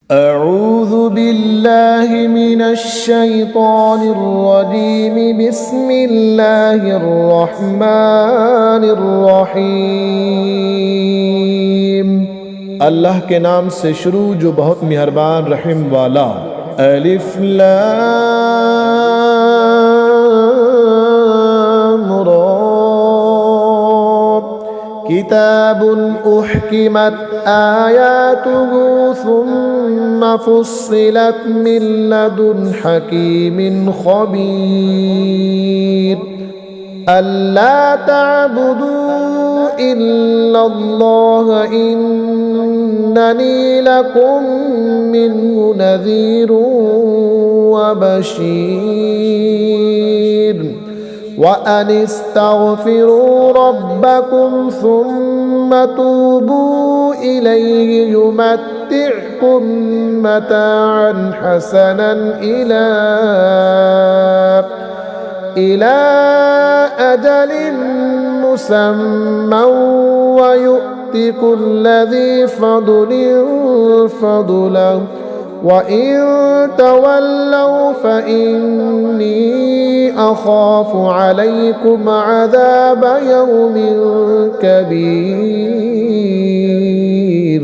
अऊज़ु बिल्लाहि मिनश शैतानिर रजीम बिस्मिल्लाहिर रहमानिर रहीम। अल्लाह के नाम से शुरू जो बहुत मेहरबान रहम वाला। अलिफ लाम रा किताबुन उहकिमत आयातुहु सुम्मा फुस्सिलत मिन लदुन हकीमिन खबीर। अल्ला तअबुदू इल्लल्लाह इन्ननी लकुम मिन्हु नज़ीरुन व बशीर। व अनिस्तगफिरू रब्बकुम सुम्मा तूबू इलैहि युमत्तिअकुम मताअन हसनन इला अजलिन मुसम्मा व यु'ति कुल्ला ज़ी फ़द्लिन फ़द्लहु व इन तवल्लौ फ़इन्नी अख़ाफ़ु अलैकुम अज़ाब यौमिन कबीर।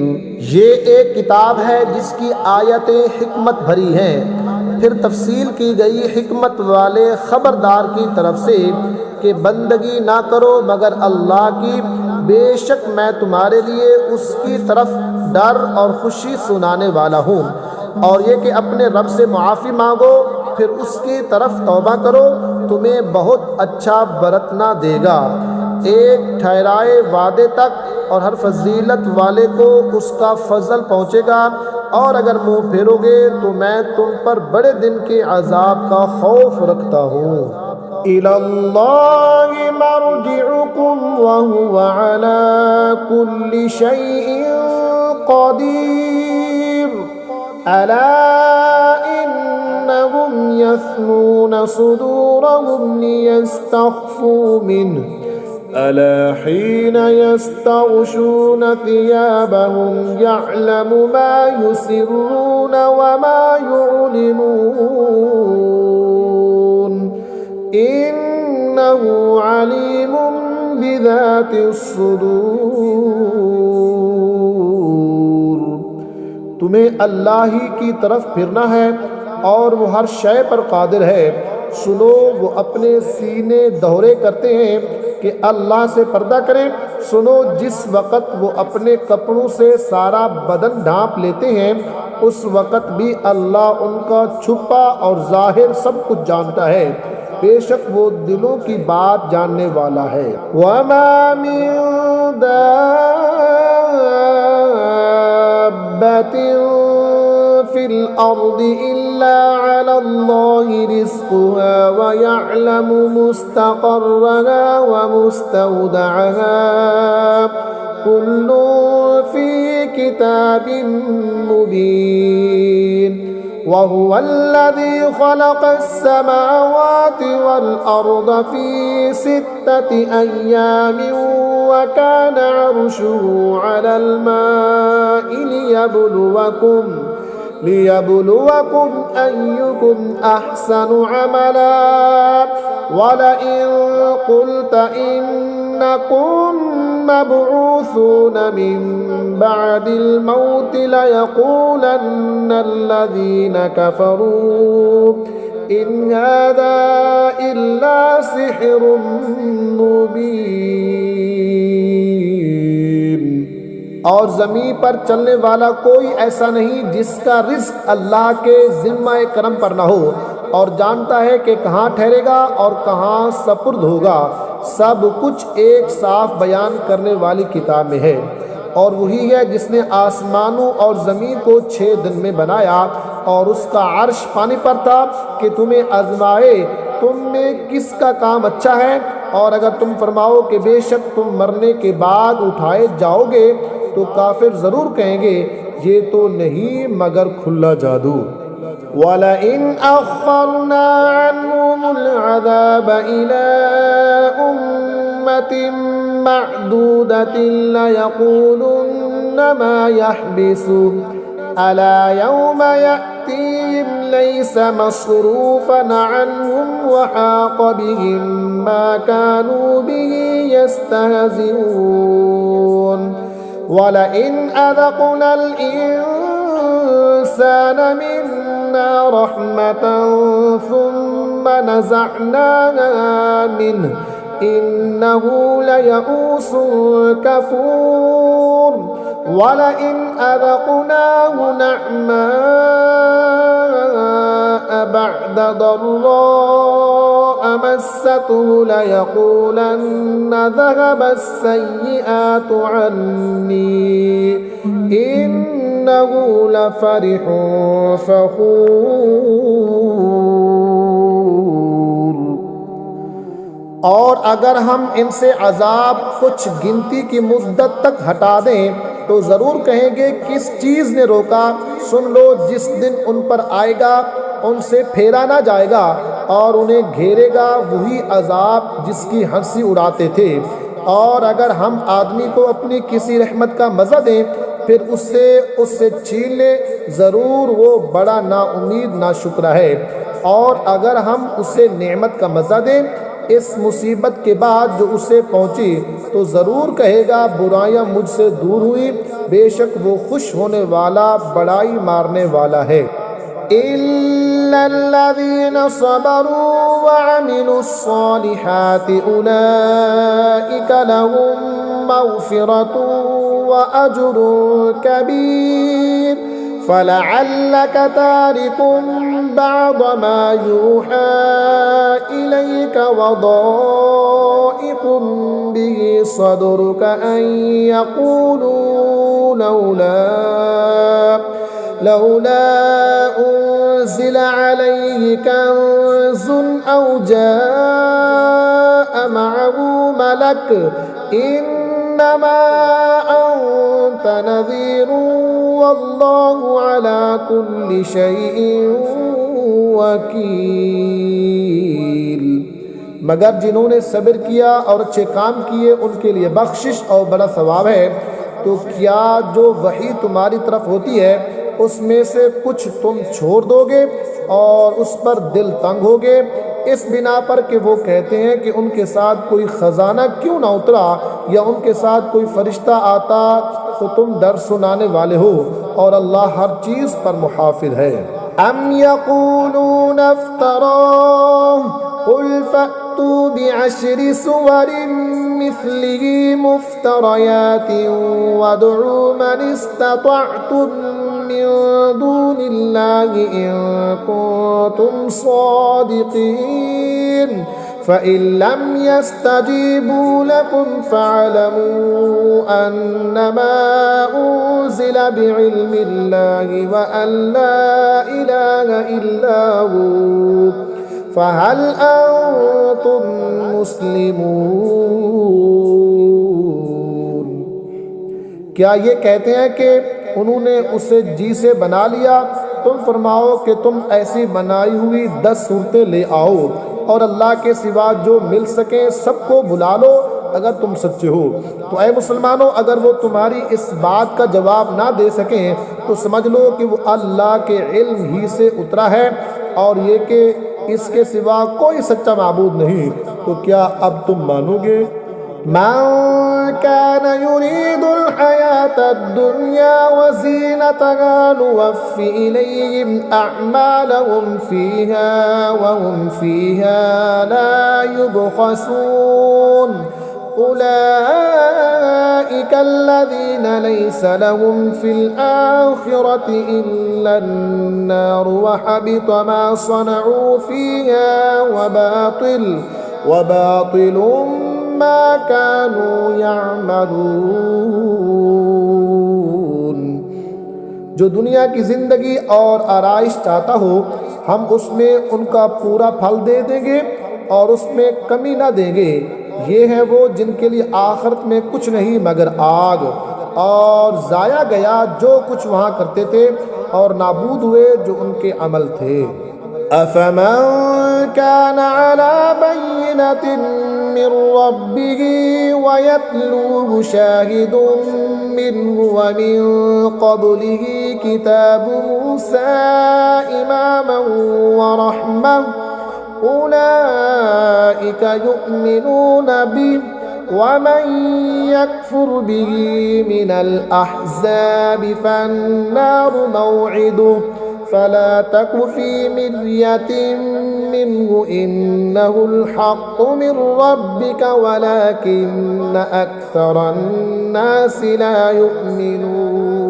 ये एक किताब है जिसकी आयतें हिकमत भरी हैं। फिर तफसील की गई हिकमत वाले ख़बरदार की तरफ से कि बंदगी ना करो मगर अल्लाह की, बेशक मैं तुम्हारे लिए उसकी तरफ डर और खुशी सुनाने वाला हूँ। और ये कि अपने रब से मुआफ़ी मांगो फिर उसकी तरफ तौबा करो, तुम्हें बहुत अच्छा बरतना देगा एक ठहराए वादे तक, और हर फजीलत वाले को उसका फजल पहुँचेगा। और अगर मुँह फेरोगे तो मैं तुम पर बड़े दिन के अजाब का खौफ रखता हूँ। इलल्लाहि मर्जिउकुम व हुवा अला कुल्ली शैइन क़दीर। अला इन्नहुम यस्नून सुदूरहुम लियस्तख्फू मिन्हु अला हीन यस्तग़शून थियाबहुम यअलमु मा युसिर्रून व मा यु'लिनून इन्नहु अलीमुम बिज़ातिस सुदूर। तुम्हें अल्लाह ही की तरफ फिरना है और वो हर शय पर कादिर है। सुनो, वो अपने सीने दोहरे करते हैं कि अल्लाह से पर्दा करें। सुनो, जिस वक़्त वो अपने कपड़ों से सारा बदन ढांप लेते हैं उस वक़्त भी अल्लाह उनका छुपा और ज़ाहिर सब कुछ जानता है। बेशक वो दिलों की बात जानने वाला है। वमा मिन दाब्बतिन फिल अर्दि इल्ला अलल्लाहि रिज़्क़ुहा व यअलमु मुस्तक़र्रहा व मुस्तौदअहा कुल्लुन फ़ी किताबिन मुबीन। व हुवल्लज़ी ख़लक़स समावाति वल अर्द फ़ी सित्तति अय्यामिन व कान अर्शुहु अलल माइ लियबलुवकुम अय्युकुम अहसनु अमला। वलइन क़ुल्त इन्नकुम मबऊसून मिन बअदिल मौति लयक़ूलन्न अल्लज़ीन कफ़रू इन हाज़ा इल्ला सिह्रुम मुबीन। और ज़मीन पर चलने वाला कोई ऐसा नहीं जिसका रिज़्क़ अल्लाह के ज़िम्मा करम पर न हो, और जानता है कि कहाँ ठहरेगा और कहाँ सपुर्द होगा। सब कुछ एक साफ बयान करने वाली किताब में है। और वही है जिसने आसमानों और ज़मीन को 6 दिन में बनाया और उसका अर्श पानी पर था कि तुम्हें आज़माए तुम में किसका काम अच्छा है। और अगर तुम फरमाओ कि बेशक तुम मरने के बाद उठाए जाओगे तो काफिर ज़रूर कहेंगे ये तो नहीं मगर खुला जादू। वलइन अख़रना अन्हुमुल अज़ाब इला उम्मतिन मअदूदतिन लयक़ूलुन्न मा यहबिसु अला यौम यअतीहिम लैसा मस्रूफन अन्हुम व हाक़ बिहिम मा कानू बिही यस्तहज़िऊन वलइन अज़क़नल इंसान मिन्ना रहमतन सुम्मा नज़अनाहा मिन्हु इन्नहु लयऊसुन कफूर वलइन अज़क़नाहु नअमाअ बअद ضراء मस्सतहु लयक़ूलन्न ذهب السيئات عني इन्नहु लफ़रिह फ़ख़ूर। और अगर हम इनसे अजाब कुछ गिनती की मुद्दत तक हटा दें तो ज़रूर कहेंगे किस चीज़ ने रोका। सुन लो जिस दिन उन पर आएगा उनसे फेरा ना जाएगा और उन्हें घेरेगा वही अजाब जिसकी हंसी उड़ाते थे। और अगर हम आदमी को अपनी किसी रहमत का मज़ा दें फिर उससे छीन लें ज़रूर वो बड़ा नाउमीद नाशुक्र है। और अगर हम उसे नेमत का मज़ा दें इस मुसीबत के बाद जो उसे पहुंची तो ज़रूर कहेगा बुराइयां मुझसे दूर हुई, बेशक वो खुश होने वाला बड़ाई मारने वाला है। इल्लल्लज़ीना सबरू व अमिलुस्सालिहाति उलाइका लहुम मग़फ़िरतुन व अज्रुन कबीर फलअल्लक तारिकुम बअद मा यूहा इलैक वदाइकुम बिही सदरुक अन यक़ूलू लौला उन्ज़िल अलैहि कंज़ुन औ जाअ मअहू मलक इन्नमा अंत नज़ीरुन वल्लाहु अला कुल्लि शैइन वकील। मगर जिन्होंने सब्र किया और अच्छे काम किए उनके लिए बख्शिश और बड़ा सवाब है। तो क्या जो वही तुम्हारी तरफ होती है उसमें से कुछ तुम छोड़ दोगे और उस पर दिल तंग होगे इस बिना पर कि वो कहते हैं कि उनके साथ कोई ख़जाना क्यों ना उतरा या उनके साथ कोई फरिश्ता आता तो तुम डर सुनाने वाले हो और अल्लाह हर चीज़ पर मुहाफिज है। अम यक़ूलून इफ्तराह कुल फ़अतू बिअश्रि सुवरिन मिस्लिही मुफ्तरयातिन वदउ मन इस्ततअतुम मिन दूनिल्लाहि इन कुंतुम सादिक़ीन फ़इन लम यस्तजीबू लकुम फ़अलमू अन्नमा उन्ज़िल बिइल्मिल्लाहि व अन ला इलाहा इल्ला हू फ़हल अंतुम मुस्लिमून। क्या ये कहते हैं कि उन्होंने उसे जी से बना लिया? तुम फरमाओ कि तुम ऐसी बनाई हुई 10 सूरतें ले आओ और अल्लाह के सिवा जो मिल सके सबको बुला लो अगर तुम सच्चे हो। तो ऐ मुसलमानों अगर वो तुम्हारी इस बात का जवाब ना दे सकें तो समझ लो कि वो अल्लाह के इल्म ही से उतरा है और ये कि इसके सिवा कोई सच्चा माबूद नहीं। तो क्या अब तुम मानोगे? मन कान युरीदुल हयातद दुनिया व ज़ीनतहा नुवफ़्फ़ि इलैहिम अअमालहुम फ़ीहा व हुम फ़ीहा ला युबख़सून उलाइका अल्लज़ीना लैसा लहुम फ़िल आख़िरति इल्ला अन्नार व हबित मा सनऊ फ़ीहा व बातिलुम मा कानू यअमलून। जो दुनिया की ज़िंदगी और आराइश चाहता हो हम उसमें उनका पूरा फल दे देंगे और उसमें कमी ना देंगे। ये है वो जिनके लिए आखिरत में कुछ नहीं मगर आग और ज़ाया गया जो कुछ वहाँ करते थे और नाबूद हुए जो उनके अमल थे। अफ़मन कान अला बय्यिनतिन من ربه ويتلوه شاهد منه ومن قبله كتاب موسى إماما ورحمة أولئك يؤمنون به ومن يكفر به من الأحزاب فالنار موعده فلا تك في مرية منه إنه الحق من ربك ولكن أكثر الناس لا يؤمنون।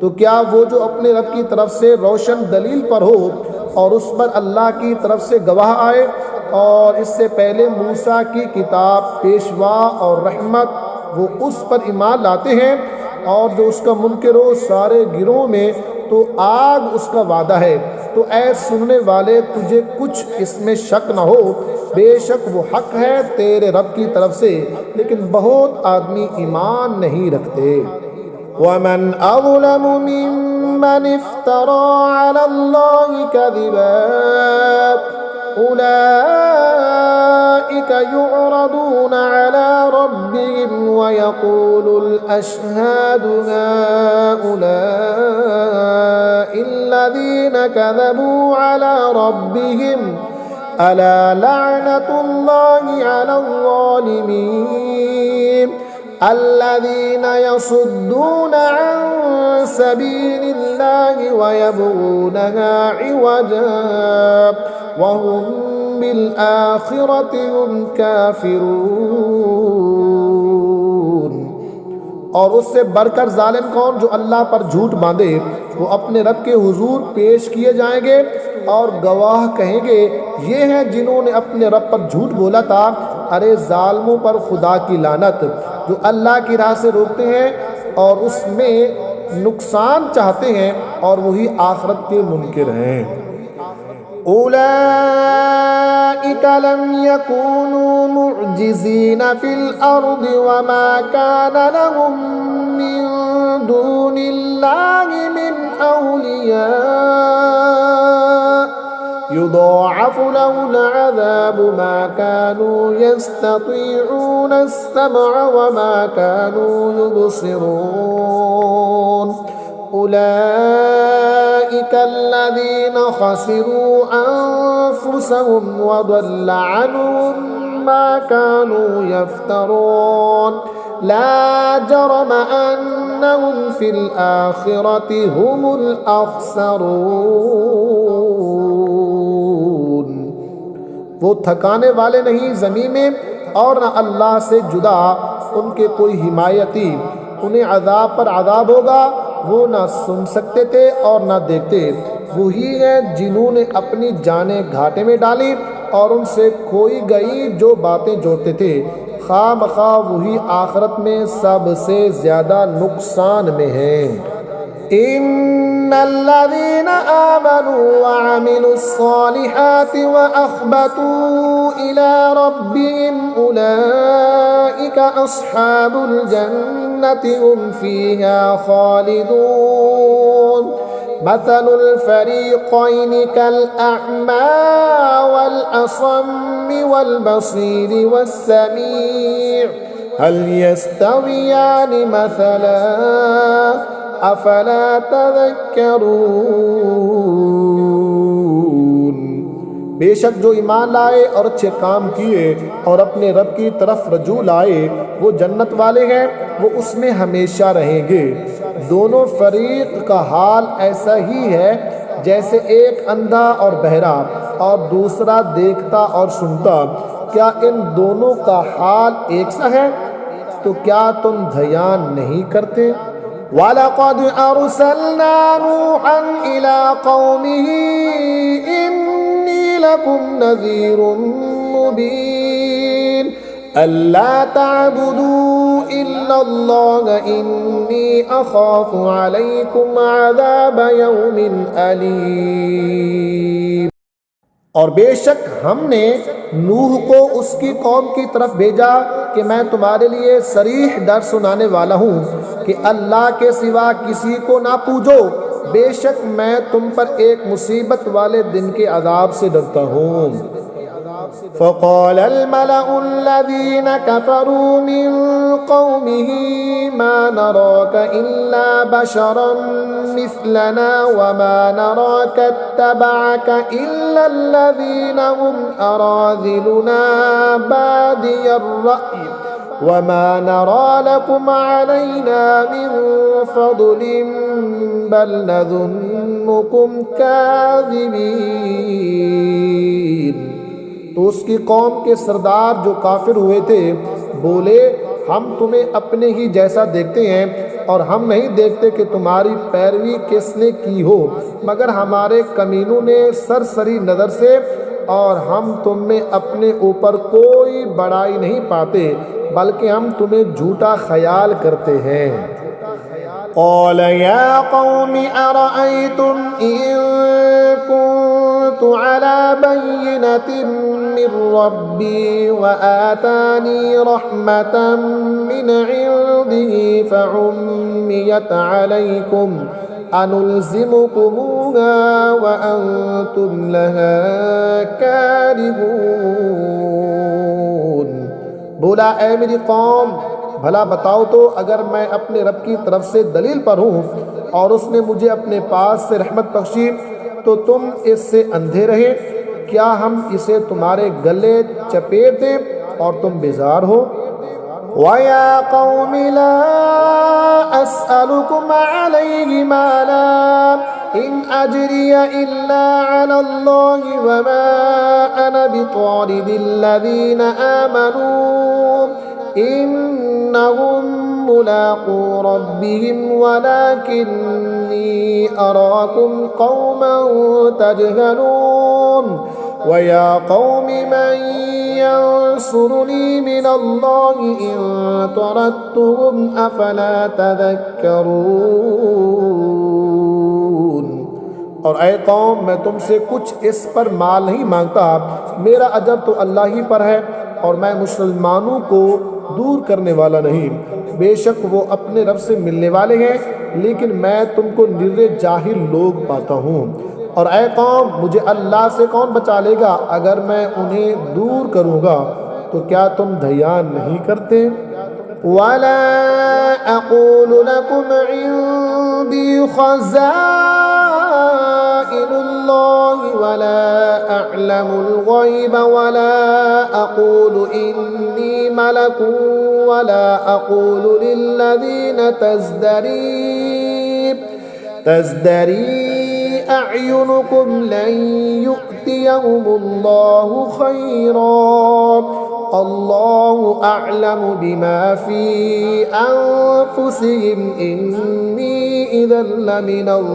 तो क्या वो जो अपने रब की तरफ से रोशन दलील पर हो और उस पर अल्लाह की तरफ से गवाह आए और इससे पहले मूसा की किताब पेशवा और रहमत वो उस पर ईमान लाते हैं और जो उसका मुनकिर हो सारे गिरोह में तो आग उसका वादा है। तो ऐ सुनने वाले तुझे कुछ इसमें शक न हो, बेशक वो हक है तेरे रब की तरफ से, लेकिन बहुत आदमी ईमान नहीं रखते। वमन अज़लम मिम्मन इफ्तरा अला अल्लाहि कज़िबा उलाइक युअरदून अला रब्बिहिम वयक़ूलुल अशहादु हाउलाइ الذين كذبوا على ربهم ألا لعنة الله على الظالمين الذين يصدون عن سبيل الله ويبغونها عوجا وهم بالآخرة هم كافرون। और उससे बढ़कर जालिम कौन जो अल्लाह पर झूठ बांधे, वो अपने रब के हुजूर पेश किए जाएंगे और गवाह कहेंगे ये हैं जिन्होंने अपने रब पर झूठ बोला था। अरे जालिमों पर खुदा की लानत जो अल्लाह की राह से रोकते हैं और उसमें नुकसान चाहते हैं और वही आखिरत के मुनकिर हैं। أولئك لم يكونوا معجزين في الأرض وما كان لهم من دون الله من أولياء يضاعف له العذاب ما كانوا يستطيعون السمع وما كانوا يبصرون أولئك الذين خسروا أنفسهم وضل عنهم ما كانوا يفترون لا جرم أنهم في الآخرة هم الأخسرون। वो थकाने वाले नहीं ज़मीन में और न अल्लाह से जुदा उनके कोई हिमायती, उन्हें अज़ाब पर अज़ाब होगा, वो ना सुन सकते थे और ना देखते। वही हैं जिन्होंने अपनी जानें घाटे में डाली और उनसे खोई गई जो बातें जोड़ते थे। खामखा वही आखिरत में सबसे ज़्यादा नुकसान में हैं। इन्नल्लज़ीना आमनू व अमिलुस्सालिहाति व अख़बतू इला रब्बिहिम उलाइका अस्हाबुल जन्नति हुम फ़ीहा ख़ालिदून। मसलुल फ़रीक़ैनि कल अअमा वल असम्मि वल बसीरि वस्समीअ हल यस्तवियानि मसला अफला तज़क्करून। बेशक जो ईमान लाए और अच्छे काम किए और अपने रब की तरफ रजू लाए वो जन्नत वाले हैं, वो उसमें हमेशा रहेंगे। दोनों फरीक का हाल ऐसा ही है जैसे एक अंधा और बहरा और दूसरा देखता और सुनता। क्या इन दोनों का हाल एक सा है? तो क्या तुम ध्यान नहीं करते? वलक़द अरसलना नूहन इला क़ौमिही इन्नी लकुम नज़ीरुम मुबीन अल्ला तअबुदू इल्लल्लाह इन्नी अख़ाफ़ु अलैकुम अज़ाब यौमिन अलीम। और बेशक हमने नूह को उसकी कौम की तरफ भेजा कि मैं तुम्हारे लिए सरीह डर सुनाने वाला हूँ कि अल्लाह के सिवा किसी को ना पूजो, बेशक मैं तुम पर एक मुसीबत वाले दिन के अज़ाब से डरता हूँ। फ़क़ाल अल-मलअु अल्लज़ीना कफ़रू मिन क़ौमिही मा नराक इल्ला बशरन मिस्लना व मा नराक इत्तबअक इल्ला अल्लज़ीना हुम अराज़िलुना बादियर रअय वमा नरा लकुम अलैना मिन फ़द्लिन बल नज़ुन्नुकुम काज़िबीन। तो उसकी कौम के सरदार जो काफिर हुए थे बोले, हम तुम्हें अपने ही जैसा देखते हैं और हम नहीं देखते कि तुम्हारी पैरवी किसने की हो मगर हमारे कमीनों ने सरसरी नज़र से, और हम तुम में अपने ऊपर कोई बड़ाई नहीं पाते बल्कि हम तुम्हें झूठा ख्याल करते हैं। क़ाल या क़ौमि अरअयतुम इन कुन्तु अला बय्यिनतिन मिन रब्बी व आतानी रहमतन मिन इंदिही फउम्मियत अलैकुम अनुल्ज़िमुकुमूहा व अंतुम लहा कारिहून। बोला, ऐ मेरी कौम, भला बताओ तो अगर मैं अपने रब की तरफ से दलील पर हूँ और उसने मुझे अपने पास से रहमत बख्शी तो तुम इससे अंधे रहे? क्या हम इसे तुम्हारे गले चपेट दें और तुम बेजार हो? वया कौमि ला अस्अलुकुम अलैहि माला इन अजरिय इल्ला अलल्लाहि वमा अना बितारिदिल्लज़ीना आमनू इन्नहुम मुलाक़ू रब्बिहिम वलाकिन्नी अराकुम कौमन तजहलून। वया कौमि मन यंसुरुनी मिनल्लाहि इन तरद्तुहुम अफला तज़क्करून। और ऐ कौम, मैं तुमसे कुछ इस पर माल नहीं मांगता, मेरा अजर तो अल्लाह ही पर है और मैं मुसलमानों को दूर करने वाला नहीं। बेशक वो अपने रब से मिलने वाले हैं, लेकिन मैं तुमको निर्रे जाहिल लोग पाता हूँ। और ऐ कौम, मुझे अल्लाह से कौन बचा लेगा? अगर मैं उन्हें दूर करूँगा तो क्या तुम ध्यान नहीं करते? वला अक़ूलु लकुम इंदी ख़ज़ाइनुल्लाहि वला अअलमुल ग़ैब वला अक़ूलु इन्नी मलकुन वला अक़ूलु लिल्लज़ीना तज़दरी अअयुनुकुम लन युअतियहुमुल्लाहु खैरा अल्लाहु अअलमु बिमा फी अनफुसिहिम इन्नी इज़न लमिनल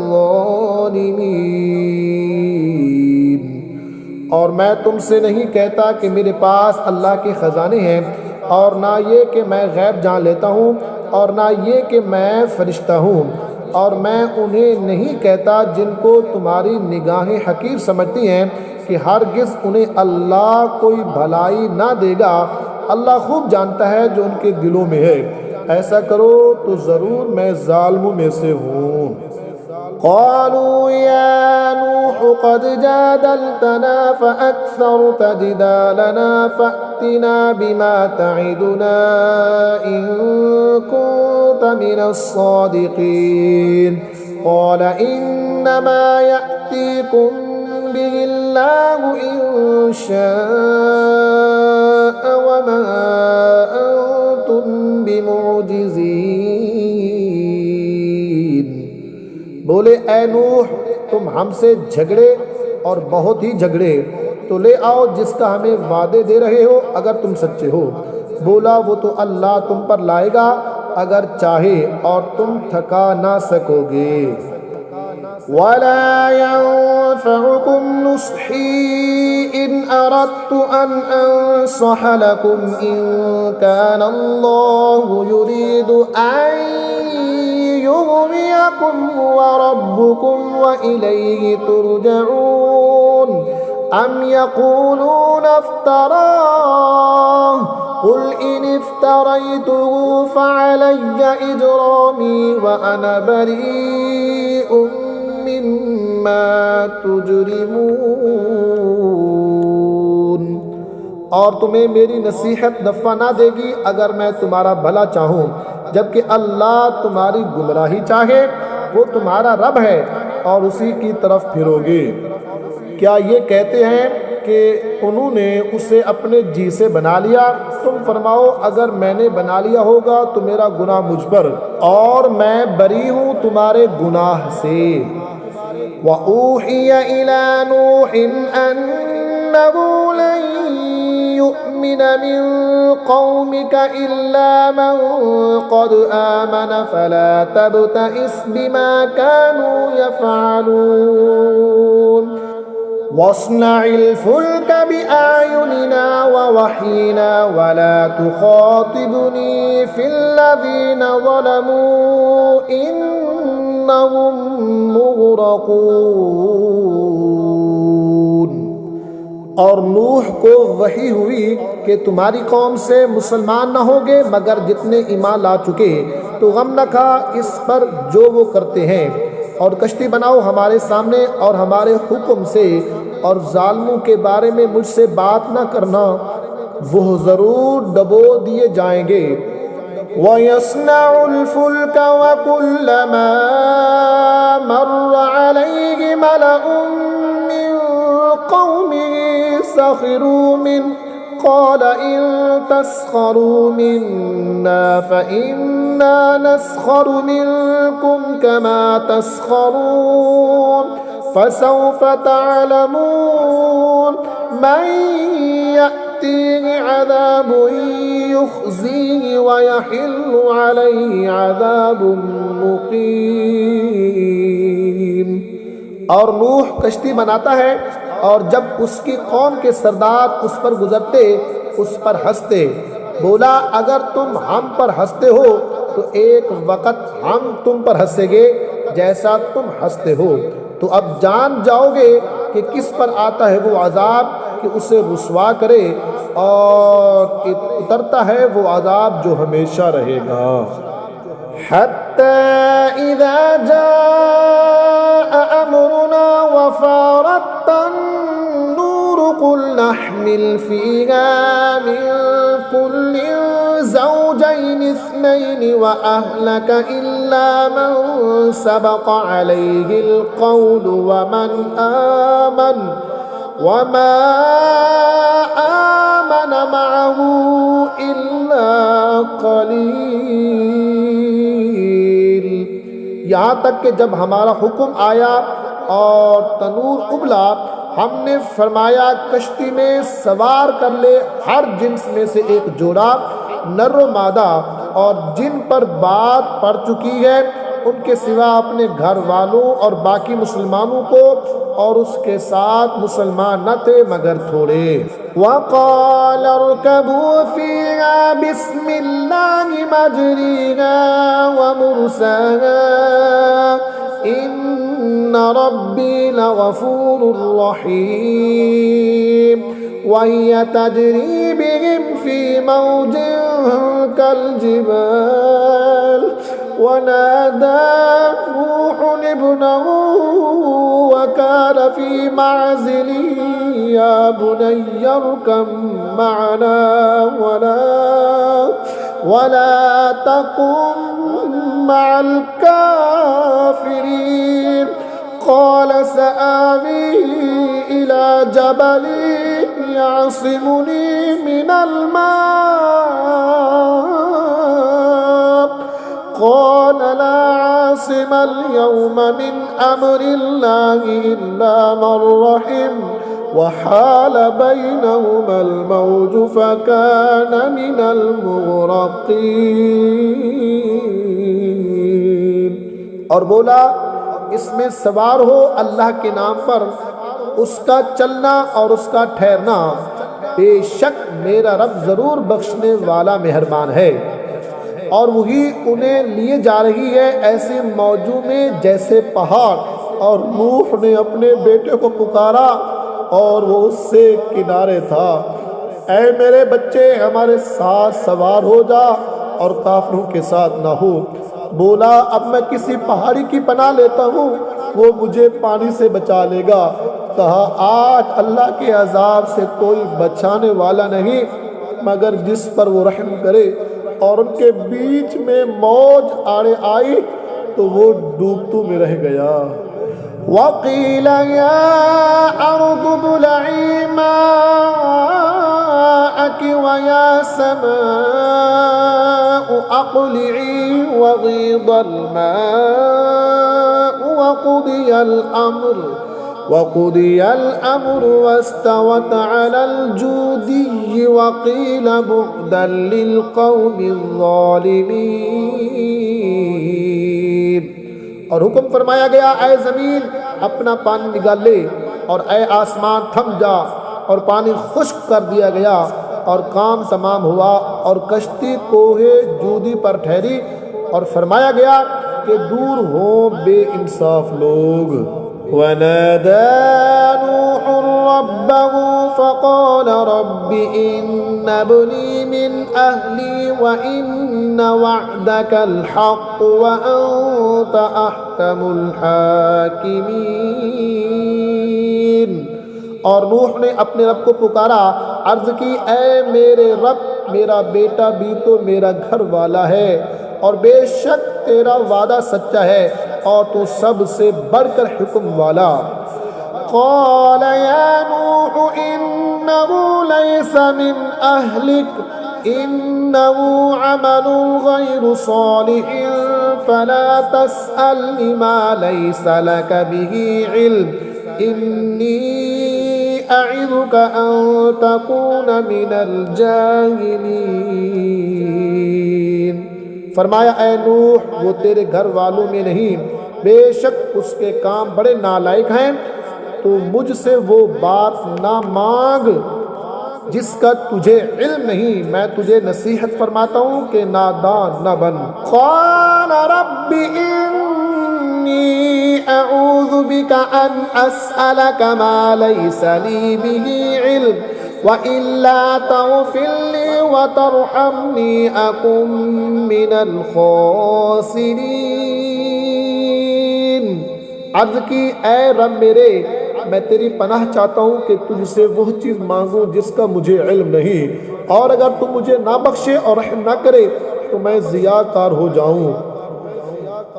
ज़ालिमीन। और मैं तुमसे नहीं कहता कि मेरे पास अल्लाह के ख़ज़ाने हैं, और ना ये कि मैं गैब जान लेता हूँ, और ना ये कि मैं फरिश्ता हूँ, और मैं उन्हें नहीं कहता जिनको तुम्हारी निगाहें हकीर समझती हैं कि हरगिज़ उन्हें अल्लाह कोई भलाई ना देगा। अल्लाह खूब जानता है जो उनके दिलों में है। ऐसा करो तो ज़रूर मैं ज़ालिमों में से हूँ। क़ालू या नूह क़द जादलतना फ़अक्सरत जिदालना फ़अतिना बिमा तइदुना इन कुन्त मिनस्सादिक़ीन। क़ाल इन्नमा यअतीकुम बिहिल्लाहु इन शाअ वमा अंतुम बिमुअजिज़ीन। बोले, ऐ नूह, तुम हमसे झगड़े और बहुत ही झगड़े, तो ले आओ जिसका हमें वादे दे रहे हो अगर तुम सच्चे हो। बोला, वो तो अल्लाह तुम पर लाएगा अगर चाहे, और तुम थका ना सकोगे। वला यंफ़उकुम नुस्ही इन अरदतु अन अंसह लकुम इन कान अल्लाहु युरीदु अन युग़वियकुम हुव रब्बुकुम व इलैहि तुरजऊन। अम यक़ूलूना इफ्तराह क़ुल इन इफ्तरैतुहु फ़अलय्य इजरामी व अना बरीउम मिम्मा तुजरिमून। और तुम्हें मेरी नसीहत नफ़ा ना देगी अगर मैं तुम्हारा भला चाहूँ, जबकि अल्लाह तुम्हारी गुमराही चाहे। वो तुम्हारा रब है और उसी की तरफ फिरोगे। क्या ये कहते हैं कि उन्होंने उसे अपने जी से बना लिया? तुम फरमाओ, अगर मैंने बना लिया होगा तो मेरा गुनाह मुझ पर, और मैं बरी हूँ तुम्हारे गुनाह से। वऊहिय इला नूहिन अन्नहु लन युमिन मिन कौमिका इल्ला मन क़द आमन फला तब्तइस बिमा कानू यफ़अलून। वस्नइल फुल्क बिअयुनिना ववहीना वला तुखातिबनी फिल्लज़ीना ज़लमू इन्नहुम मुग़रक़ून। और नूह को वही हुई कि तुम्हारी कौम से मुसलमान न होगे मगर जितने ईमान ला चुके, तो गम न खा इस पर जो वो करते हैं, और कश्ती बनाओ हमारे सामने और हमारे हुक्म से, और जालिमों के बारे में मुझसे बात न करना, वो ज़रूर डबो दिए जाएंगे। वयस्नउल फुल्क वकुल्लमा मर्र अलैहि मलउम मिन कौमिही सखिरू मिन क़ाल इन तस्खरू मिन्ना फ़इन्ना नस्खरु मिनकुम कमा तस्खरून फसौफ तअलमून मन यअतीहि अज़ाबुन युख़ज़ीहि व यहिल्लु अलैहि अज़ाबुन मुक़ीम। और नूह कश्ती बनाता है, और जब उसकी कौम के सरदार उस पर गुजरते उस पर हंसते। बोला, अगर तुम हम पर हंसते हो तो एक वक़्त हम तुम पर हंसेंगे जैसा तुम हंसते हो। तो अब जान जाओगे कि किस पर आता है वो अज़ाब कि उसे रुसवा करे, और उतरता है वो अज़ाब जो हमेशा रहेगा। हत्ता इज़ा जाअ अमरुना वफ़ारत अन्नूर कुल नहमिल फ़ीहा मिन कुल्लिन ज़ौजैनि इस्नैनि व अहलक इल्ला मन सबक़ अलैहिल क़ौलु व मन आमन वमा आमन मअहू इल्ला क़लील। यहाँ तक कि जब हमारा हुक्म आया और तनूर उबला, हमने फरमाया कश्ती में सवार कर ले हर जिन्स में से एक जोड़ा, नर व मादा, और जिन पर बात पड़ चुकी है उनके सिवा अपने घर वालों और बाकी मुसलमानों को, और उसके साथ मुसलमान न थे मगर थोड़े। वक़ाल इरकबू फ़ीहा बिस्मिल्लाहि मजरीहा व मुरसाहा इन्न रब्बी लगफ़ूरुर रहीम। वहिय तजरी बिहिम फ़ी मौजिन कल्जिबाल वनादा नूहुन इब्नहु वकान फ़ी मअज़िलिन या बुनय्या इरकब मअना वला तकुन मअल काफ़िरीन। क़ाल सआवी इला जबलिन यअसिमुनी मिनल मा क़ाल ला आसिमल यौम मिन अम्रिल्लाहि इल्ला मन रहिम वहाल बैनहुमल मौजु फ़कान मिनल मुग़रक़ीन। और बोला, इसमें सवार हो अल्लाह के नाम पर, उसका चलना और उसका ठहरना, बेशक मेरा रब ज़रूर बख्शने वाला मेहरबान है। और वही उन्हें लिए जा रही है ऐसे मौजू में जैसे पहाड़। और नूह ने अपने बेटे को पुकारा और वो उससे किनारे था, ऐ मेरे बच्चे हमारे साथ सवार हो जा और काफिरों के साथ ना हो। बोला, अब मैं किसी पहाड़ी की पनाह लेता हूँ, वो मुझे पानी से बचा लेगा। कहा आज अल्लाह के अजाब से कोई बचाने वाला नहीं मगर जिस पर वो रहम करे। और उनके बीच में मौज आड़े आई तो वो डूबतू में रह गया। वक़ील या अर्दु बुलई माअकी व या समाअ अक़लिई वग़ीदल माअ वक़ुदियल अम्र वस्तवत अलल जूदी वक़ील बुअदन लिल क़ौमिज़ ज़ालिमीन। और हुक्म फरमाया गया, ऐ ज़मीन अपना पानी निकाल ले, और ऐ आसमान थम जा। और पानी खुश्क कर दिया गया और काम तमाम हुआ और कश्ती कोहे जूदी पर ठहरी। और फरमाया गया कि दूर हो बेइंसाफ लोग। वनादा नूह रब्बहु फ़क़ाल रब्बि इन्न इब्नी मिन अहली व इन्न वअदकल हक़्क़ व अंत अहकमुल हाकिमीन। और नूह ने अपने रब को पुकारा, अर्ज की, ऐ मेरे रब, मेरा बेटा भी तो मेरा घर वाला है और बेशक तेरा वादा सच्चा है और तू सबसे बढ़कर हुक्म वाला। क़ाल या नूह इन्नहु लैसा मिन अहलिक इन्नहु अमलुन गैरु सालिहिन फला तस्अलनि मा लैसा लक बिही इल्म इन्नी अइज़ुक अन तकून मिनल जाहिलीन। फरमाया, ऐ नूह, वो तेरे घर वालों में नहीं, बेशक उसके काम बड़े नालायक हैं, तो मुझसे वो बात ना मांग जिसका तुझे इल्म नहीं। मैं तुझे नसीहत फरमाता हूँ कि नादान न बन। क़ाल रब्बि इन्नी अऊज़ु बिका अन अस्अलक मा लैसा ली बिही इल्म व इल्ला तग़फ़िर ली व तरहमनी अकुन मिनल ख़ासिरीन। अर्ज़ की, ऐ रब मेरे, मैं तेरी पनाह चाहता हूँ कि तुझसे वह चीज़ मांगूँ जिसका मुझे इल्म नहीं, और अगर तू मुझे ना बख्शे और रहम ना करे तो मैं ज़ियाकार हो जाऊँ।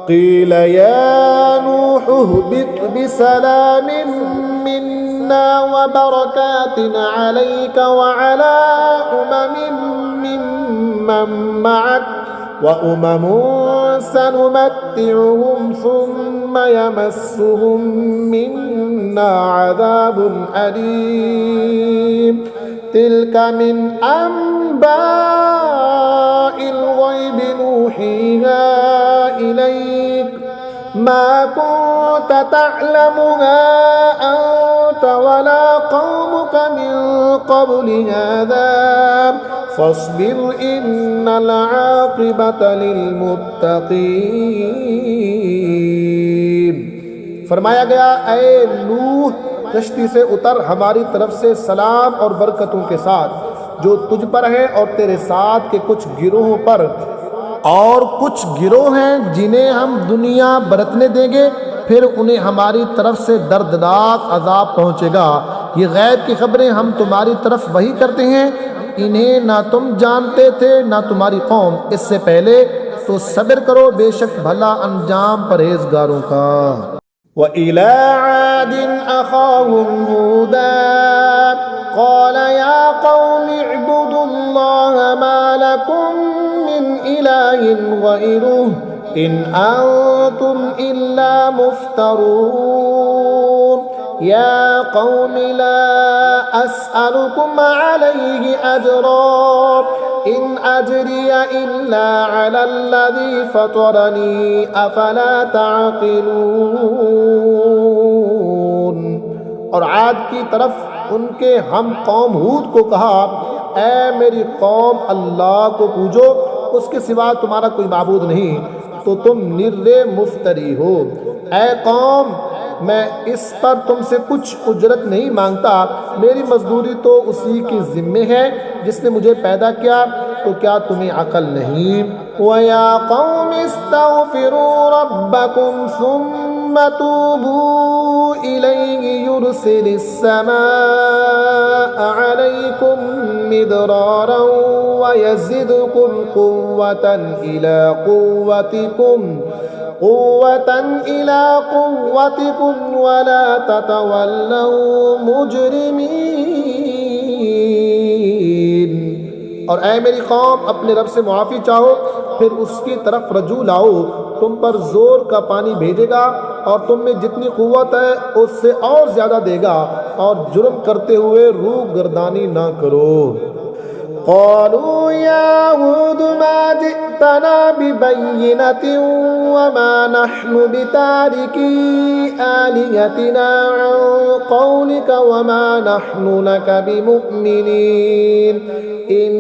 क़ील या नूह इहबित बिसलामिन मिन्ना व बरकातिन अलैका व अला उममिन मिम्मन मअक व उममुन सनुमत्तिउहुम सुम्मा यमस्सुहुम मिन्ना अज़ाबुन अलीम। तिल्का मिन अंबाइल ग़ैबि नूहीहा इलैक मा कुन्त तअलमुहा अंत वला क़ौमुका मिन क़ब्लि हाज़ा फ़स्बिर इन्नल आक़िबता लिलमुत्तक़ीन। फरमाया गया, ऐ नूह, कश्ती से उतर, हमारी तरफ से सलाम और बरकतों के साथ जो तुझ पर है और तेरे साथ के कुछ गिरोहों पर, और कुछ गिरोह हैं जिन्हें हम दुनिया बरतने देंगे, फिर उन्हें हमारी तरफ से दर्दनाक अजाब पहुँचेगा। ये गैब की खबरें हम तुम्हारी तरफ वही करते हैं, इन्हें ना तुम जानते थे ना तुम्हारी कौम इससे पहले, तो सब्र करो, बेशक भला अंजाम परहेजगारों का। व इला आदिन अखाहुम हूदा क़ाल या क़ौमि इअ्बुदुल्लाह मा लकुम मिन इलाहिन गैरुहु इन अंतुम इल्ला मुफ्तरून। या क़ौमि ला अस्अलुकुम अलैहि अजरा इन अजरिय इल्ला अलल्लज़ी फ़तरनी अफ़ला ताक़िलून। और आद की तरफ उनके हम कौम हूद को कहा, ऐ मेरी कौम, अल्लाह को पूजो, उसके सिवा तुम्हारा कोई माबूद नहीं, तो तुम निर्रे मुफ्तरी हो। ऐ कौम, मैं इस पर तुमसे कुछ उजरत नहीं मांगता, मेरी मजदूरी तो उसी की ज़िम्मे है जिसने मुझे पैदा किया, तो क्या तुम्हें अकल नहीं? वया कौम इस्तग़फिरू रब्बकुम सुम्मा तूबू इलैहि युरसिलिस युरसिलिस समाअ अलैकुम मिदरारन व यज़िदकुम कुव्वतन इला कुव्वतिकुम वला ततवल्लौ मुजरिमीन। और ऐ मेरी कौम, अपने रब से मुआफ़ी चाहो, फिर उसकी तरफ रजू लाओ। तुम पर जोर का पानी भेजेगा और तुम में जितनी कुव्वत है उससे और ज़्यादा देगा, और जुर्म करते हुए रूह गर्दानी ना करो। क़ालू या हूद मा जिअतना बिबय्यिनतिन वमा नहनु बितारिकी आलिहतिना अन क़ौलिका वमा नहनु लका बिमुअ्मिनीन इन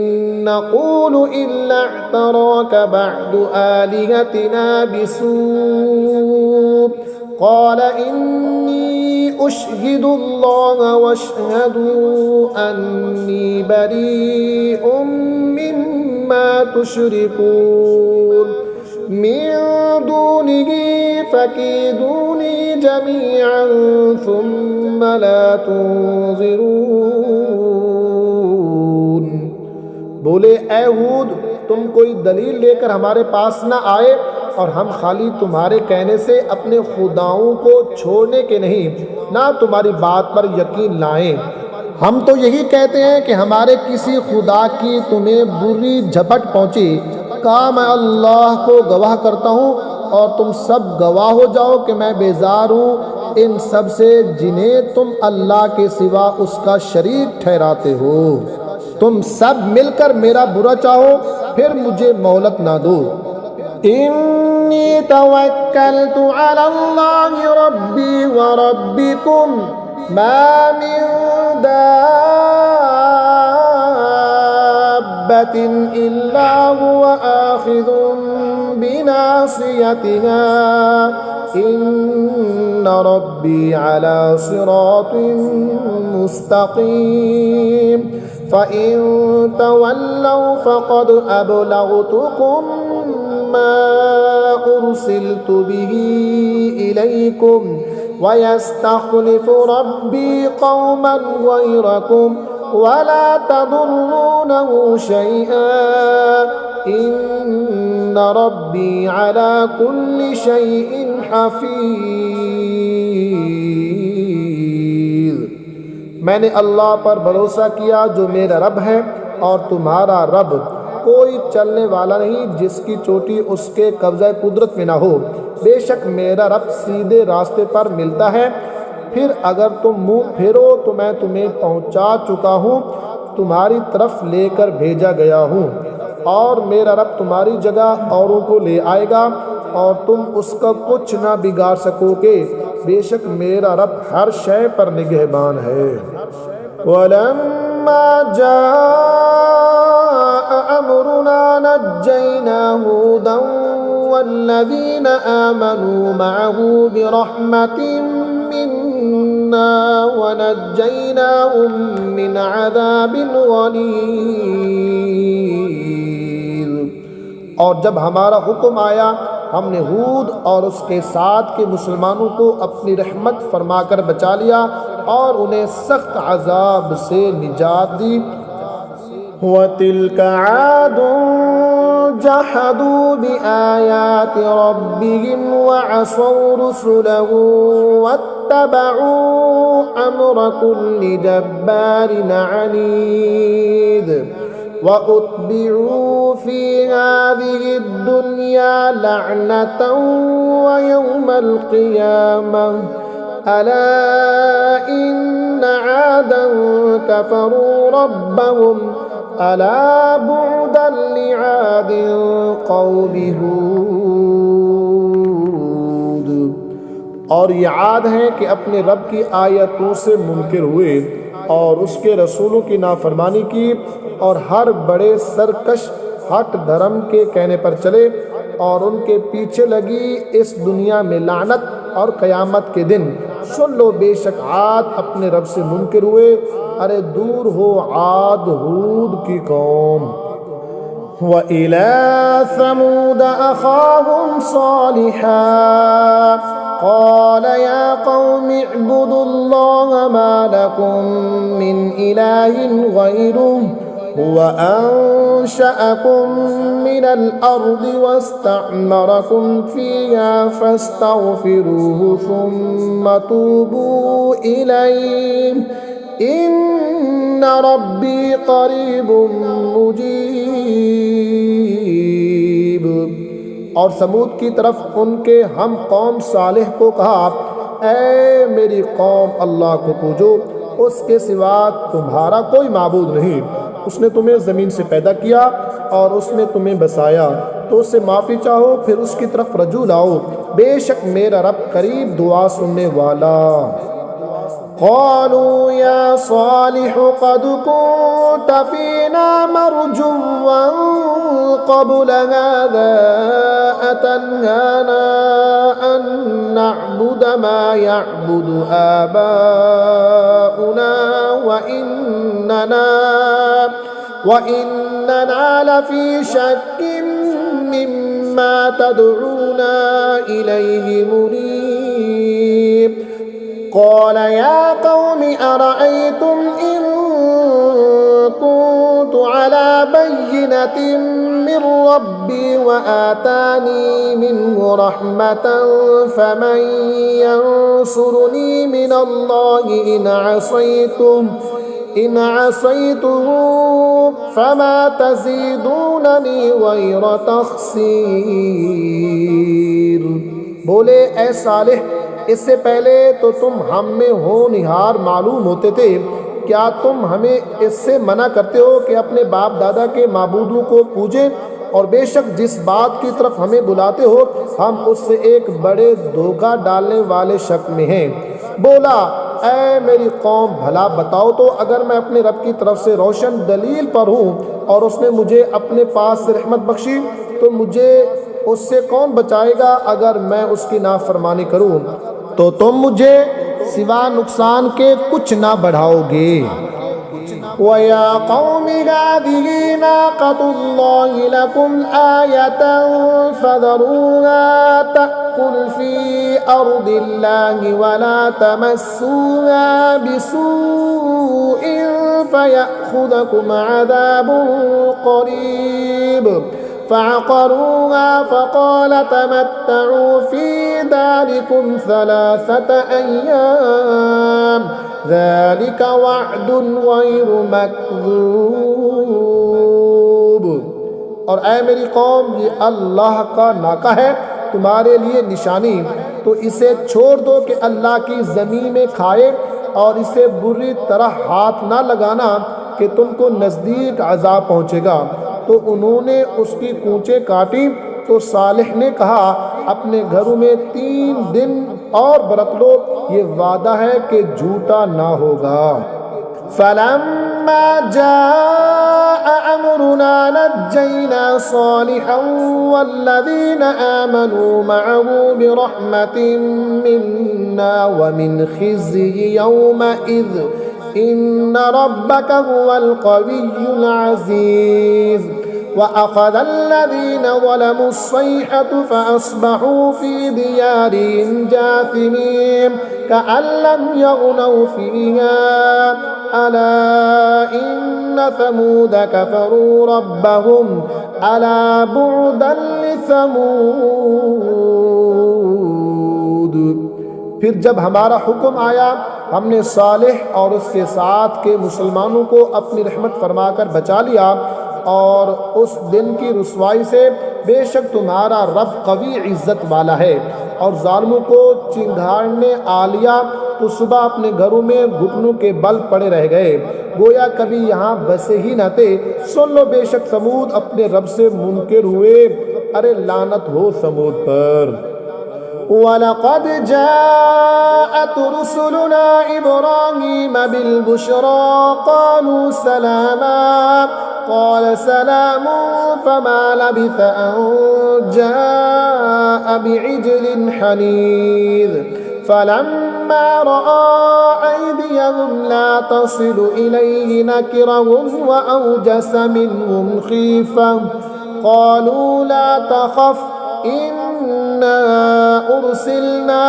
नक़ूलु इल्ला अअतराका बअदु आलिहतिना बिसूअ क़ाल इन्नी उश्हिदुल्लाह वअश्हदु अन्नी बरीउम मिम्मा तुश्रिकून मिन दूनिही फकीदूनी जमीअन सुम्मा ला तुनज़िरून। बोले, ऐ हूद, तुम कोई दलील लेकर हमारे पास न आए और हम खाली तुम्हारे कहने से अपने खुदाओं को छोड़ने के नहीं, ना तुम्हारी बात पर यकीन लाएं। हम तो यही कहते हैं कि हमारे किसी खुदा की तुम्हें बुरी झपट पहुंची। कहा, मैं अल्लाह को गवाह करता हूँ और तुम सब गवाह हो जाओ कि मैं बेजार हूँ इन सब से जिन्हें तुम अल्लाह के सिवा उसका शरीक ठहराते हो। तुम सब मिलकर मेरा बुरा चाहो, फिर मुझे मोहलत ना दो। इन्नी तवक्कलतु अलल्लाहि रब्बी व रब्बिकुम मा मिन दाब्बतिन इल्ला हुवा आखिज़ुम बिनासियतिहा इन्ना रब्बी अला सिरातिन मुस्तक़ीम फ़इन तवल्लौ फ़क़द अबलग़तुकुम मा उरसिलतु बिही इलैकुम वयस्तख़लिफ़ु रब्बी क़ौमन ग़यरकुम वला तदुर्रूनहु शैअन इन्ना रब्बी अला कुल्लि शैइन हफ़ीज़। मैंने अल्लाह पर भरोसा किया जो मेरा रब है और तुम्हारा रब, कोई चलने वाला नहीं जिसकी चोटी उसके कब्ज़े कुदरत में ना हो। बेशक मेरा रब सीधे रास्ते पर मिलता है। फिर अगर तुम मुंह फेरो तो मैं तुम्हें पहुंचा चुका हूँ, तुम्हारी तरफ लेकर भेजा गया हूँ, और मेरा रब तुम्हारी जगह औरों को ले आएगा और तुम उसका कुछ ना बिगाड़ सकोगे। बेशक मेरा रब हर शय पर निगहबान है। वलम्मा जाअ अमरुना नज्जैना हूदन वल्लज़ीना आमनू मअहू बिरहमतिन मिन्ना वनज्जैनाहुम मिन अज़ाबिन गलीज़। और जब हमारा हुक्म आया, हमने हूद और उसके साथ के मुसलमानों को अपनी रहमत फरमाकर बचा लिया और उन्हें सख्त अजाब से निजात दी। वतिल्का आदुन जहदू बिआयाति रब्बिहिम वअसौ रुसुलहु वत्तबऊ अम्र कुल्लि जब्बारिन अनीद वउत्बिऊ फी हाज़िहि दुनिया लअनतन व यौमल क़ियामह अला इन्न आदन कफ़रू रब्बहुम अला बुअदन लिआदिन क़ौमि हूद। और ये आद हैं कि अपने रब की आयतों से मुनकिर हुए और उसके रसूलों की नाफरमानी की और हर बड़े सरकश हट धर्म के कहने पर चले और उनके पीछे लगी इस दुनिया में लानत और क़यामत के दिन। सुन लो, बेशक आद अपने रब से मुनकिर हुए। अरे दूर हो आद हूद की कौम। व इला समूद अखाहुम सालिहा قال يا قوم اعبدوا الله ما لكم من إله غيره هو أنشأكم من الأرض واستعمركم فيها فاستغفروه ثم توبوا إليه إن ربي قरीब मुजीब। और समूद की तरफ उनके हम कौम सालेह को कहा, ऐ मेरी कौम अल्लाह को पूजो, उसके सिवा तुम्हारा कोई माबूद नहीं। उसने तुम्हें ज़मीन से पैदा किया और उसने तुम्हें बसाया, तो उससे माफ़ी चाहो फिर उसकी तरफ रजू लाओ, बेशक मेरा रब करीब दुआ सुनने वाला। क़ालू या सालिह क़द कुन्त फ़ीना मरजुव्वन क़ब्ल हाज़ा अतन्हाना अन नअबुद मा यअबुदु आबाउना व इन्नना लफ़ी शक्किन मिम्मा तदऊना इलैहि मुरीब। قال يا قوم أرأيتم إن كنت على بينة من ربي وآتاني منه رحمة فمن ينصرني من الله إن عصيته فما تزيدونني غير تخسير। बोले ऐ सालिह, इससे पहले तो तुम हम में होनहार मालूम होते थे, क्या तुम हमें इससे मना करते हो कि अपने बाप दादा के माबूदों को पूजें? और बेशक जिस बात की तरफ हमें बुलाते हो हम उससे एक बड़े धोखा डालने वाले शक में हैं। बोला, ऐ मेरी कौम, भला बताओ तो अगर मैं अपने रब की तरफ से रोशन दलील पर हूँ और उसने मुझे अपने पास से रहमत बख्शी, तो मुझे उससे कौन बचाएगा अगर मैं उसकी नाफरमानी करूं? तो तुम मुझे सिवा नुकसान के कुछ ना बढ़ाओगे। वया कौमी हाज़िही नाक़तुल्लाहि लकुम आयतन फ़ज़रूहा तअकुल फ़ी अर्दिल्लाहि वला तमस्सूहा बिसूइन फ़यअख़ुज़कुम अज़ाबुन क़रीब। فعقروها فقال تمتعوا في داركم 3 أيام ذلك وعد غير مكذوب। और ऐ मेरी कौम, ये अल्लाह का नाका है तुम्हारे लिए निशानी, तो इसे छोड़ दो कि अल्लाह की ज़मीन में खाए और इसे बुरी तरह हाथ ना लगाना कि तुमको नज़दीक अज़ाब पहुँचेगा। तो उन्होंने उसकी कूंचें काटी, तो सालिह ने कहा, अपने घरों में 3 दिन और बरत लो, ये वादा है कि झूठा ना होगा। फलम्मा जाअ अमरुना नज्जैना सालिहन वल्लज़ीना आमनू मअहू बिरहमतिन मिन्ना व मिन खिज़्यि यौमइज़ إن ربك هو القوي العزيز وأخذ الذين ظلموا الصيحة فأصبحوا في ديارهم جاثمين كأن لم يغنوا فيها ألا إن ثمود كفروا ربهم ألا بعدا لثمود। फिर जब हमारा हुक्म आया हमने सालिह और उसके साथ के मुसलमानों को अपनी रहमत फरमाकर बचा लिया, और उस दिन की रुसवाई से बेशक तुम्हारा रब कवी इज़्ज़त वाला है। और जालिमों को चिंगारने आ लिया तो सुबह अपने घरों में घुटनों के बल पड़े रह गए, गोया कभी यहाँ बसे ही न थे। सुन लो, बेशक समूद अपने रब से मुनकिर हुए, अरे लानत हो समूद पर। वलक़द जाअत रुसुलुना इब्राहीम बिलबुश्रा क़ालू सलामा क़ाल सलामुन फ़मा लबिथ अन जाअ बिइज्लिन हनीज़ फ़लम्मा रअा अयदियहुम ला तसिलु इलैहि नकिरहुम व औजस मिनहुम ख़ीफ़ा क़ालू ला तख़फ़ अन्ना उरसिलना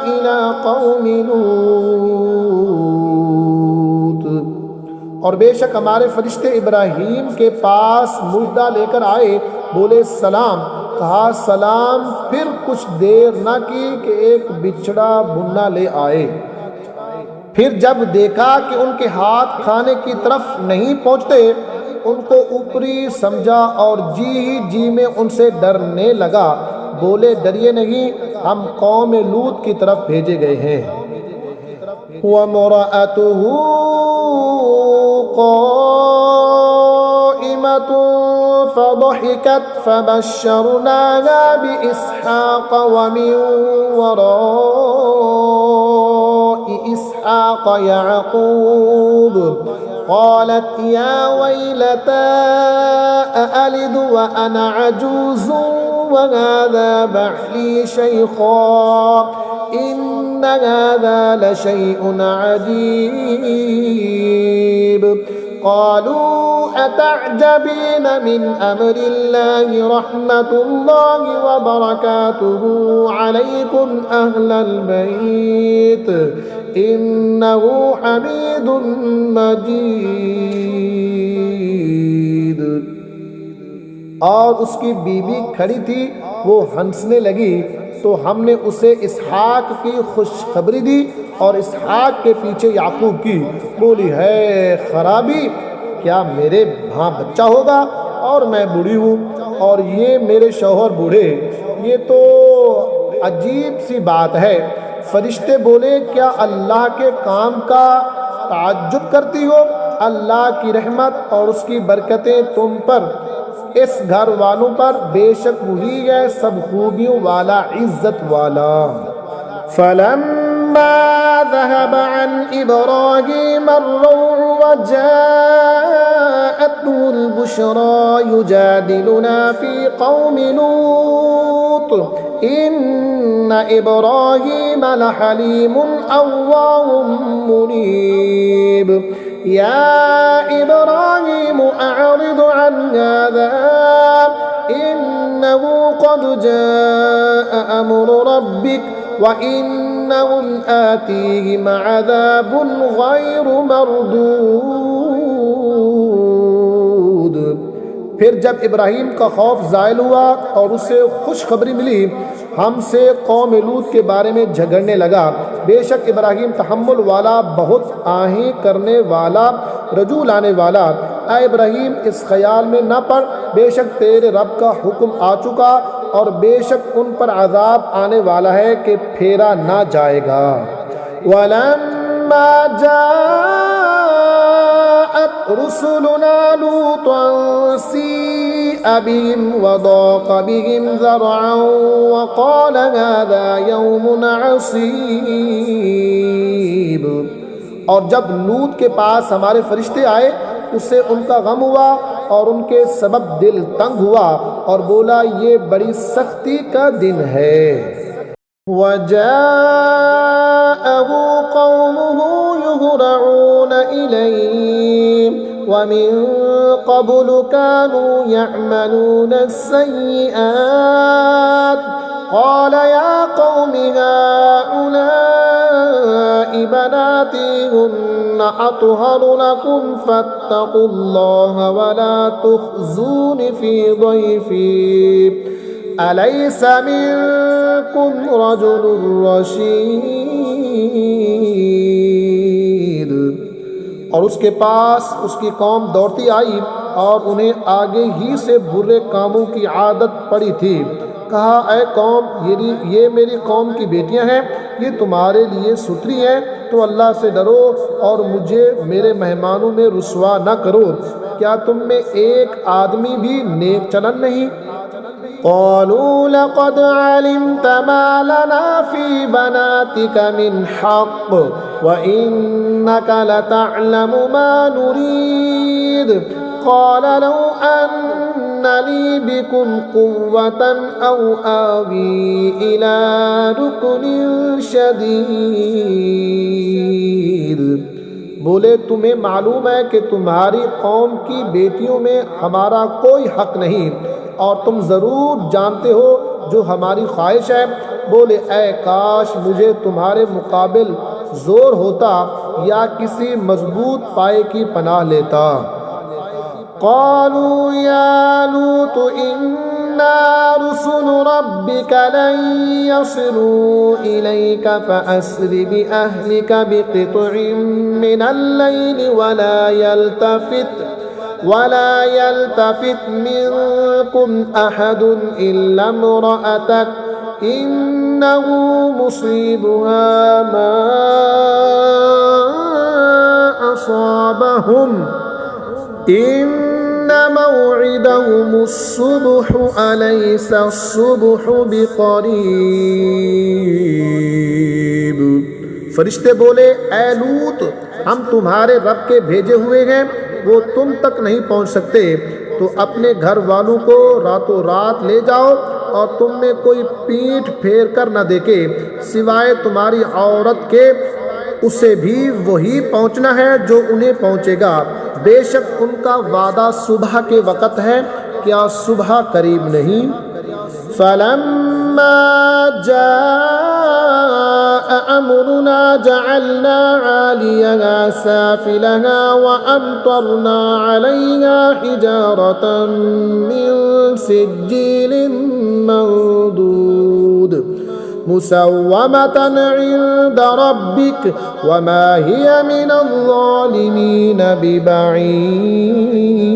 इला कौमि लूत। और बेशक हमारे फरिश्ते इब्राहीम के पास मुर्दा लेकर आए, बोले सलाम। कहा सलाम, फिर कुछ देर न की कि एक बिछड़ा भुन्ना ले आए। फिर जब देखा कि उनके हाथ खाने की तरफ नहीं पहुँचते, उनको ऊपरी समझा और जी ही जी में उनसे डरने लगा। बोले डरिए नहीं, हम कौम लूत की तरफ भेजे गए हैं। वमरअतुहु क़ाइमतुन फ़ज़हिकत फ़बश्शरनाहा बिइस्हाक़ वमिन वराइ इस्हाक़ याक़ूब। क़ालत या वैलता अअलिदु व अना अजूज़ुन व हाज़ा बअली शैख़ा इन्न हाज़ा लशैउन अजीब। क़ालू अतअजबीन मिन अम्रिल्लाहि रहमतुल्लाहि व बरकातुहु अलैकुम अहलल बैत इन्नहु हमीदुन मजीद। और उसकी बीवी खड़ी थी, वो हंसने लगी, तो हमने उसे इसहाक की खुशखबरी दी और इसहाक के पीछे याकूब की। बोली है खराबी, क्या मेरे वहाँ बच्चा होगा और मैं बूढ़ी हूँ और ये मेरे शौहर बूढ़े? ये तो अजीब सी बात है। फरिश्ते बोले क्या अल्लाह के काम का ताज्जुब करती हो? अल्लाह की रहमत और उसकी बरकतें तुम पर, इस घर वालों पर, बेशक वही है सब खूबियों वाला, इज्जत वाला। फलम्मा ज़हब अन इब्राहीम अर्रौअ वजाअतहुल बुशरा युजादिलुना फी कौमि लूत इन्न इब्राहीम लहलीमुन अव्वाहुम मुनीब। या इब्राहीम अअरिद अन हाज़ा इन्नहु क़द जाअ अम्रु रब्बिक व इन्नहुम आतीहिम अज़ाबुन गैरु मरदूद। फिर जब इब्राहीम का खौफ ज़ायल हुआ और उसे खुशखबरी मिली, हमसे कौम लूत के बारे में झगड़ने लगा। बेशक इब्राहीम तहम्मुल वाला, बहुत आहें करने वाला, रजू लाने वाला। ऐ इब्राहीम इस ख्याल में न पड़, बेशक तेरे रब का हुक्म आ चुका और बेशक उन पर अजाब आने वाला है कि फेरा ना जाएगा। वलम्मा जाअत रुसुलुना लूतन सीअ बिहिम वज़ाक़ बिहिम ज़रअन वक़ाल हाज़ा यौमुन असीब। और जब लूत के पास हमारे फरिश्ते आए, उससे उनका गम हुआ और उनके सबब दिल तंग हुआ और बोला ये बड़ी सख्ती का दिन है। वजाअहु कौमुहु युहरऊन इलैहि वमिन क़ब्लु कानू यअमलून अस्सय्यिआत क़ाल या कौमि हाउलाइ बनाती हुन्न अत्हरु लकुम फत्तक़ुल्लाह वला तुख़्ज़ूनि फ़ी ضयफ़ी अलैसा मिनकुम रजुलुर रशीद। और उसके पास उसकी कौम दौड़ती आई और उन्हें आगे ही से बुरे कामों की आदत पड़ी थी। कहा ऐ कौम, ये मेरी कौम की बेटियां हैं, ये तुम्हारे लिए सुथरी हैं, तो अल्लाह से डरो और मुझे मेरे मेहमानों में रुसवा न करो। क्या तुम में एक आदमी भी नेक चलन नहीं? क़ालू लक़द अलिमत मा लना फ़ी बनातिक मिन हक़्क़ व इन्नक लतअलमु मा नुरीद। क़ाल लौ अन्न ली बिकुम क़ुव्वतन औ आवी इला रुकनिन शदीद। बोले तुम्हें मालूम है कि तुम्हारी कौम की बेटियों में हमारा कोई हक नहीं और तुम ज़रूर जानते हो जो हमारी ख्वाहिश है। बोले ऐ काश मुझे तुम्हारे मुकाबिल जोर होता या किसी मजबूत पाए की पनाह लेता। क़ालू या लूत इन्ना रुसुलु रब्बिका लन यसिलू इलैका फ़अस्रि बिअहलिका बिक़ित्'इन मिनल लैलि वला यल्तफ़ित मिनकुम अहदुन इल्ला इम्रअतक इन्नहु मुसीबुहा मा असाबहुम इन्न मौइदहुमुस्सुब्हु अलैसा अस्सुब्हु बिक़रीब। फरिश्ते बोले ऐ लूत हम तुम्हारे रब के भेजे हुए हैं, वो तुम तक नहीं पहुंच सकते, तो अपने घर वालों को रातों रात ले जाओ और तुम में कोई पीठ फेर कर न देखे सिवाय तुम्हारी औरत के, उसे भी वही पहुंचना है जो उन्हें पहुंचेगा। बेशक उनका वादा सुबह के वक़्त है, क्या सुबह करीब नहीं। फलम्मा जाअ अमरुना जअलना आलियहा साफिलहा व अमतरना अलैहा हिजारतन मिन सिज्जिलिन मंदूद मुसव्वमतन इंद रब्बिक वमा हिय मिनज़ ज़ालिमीन बिबईद।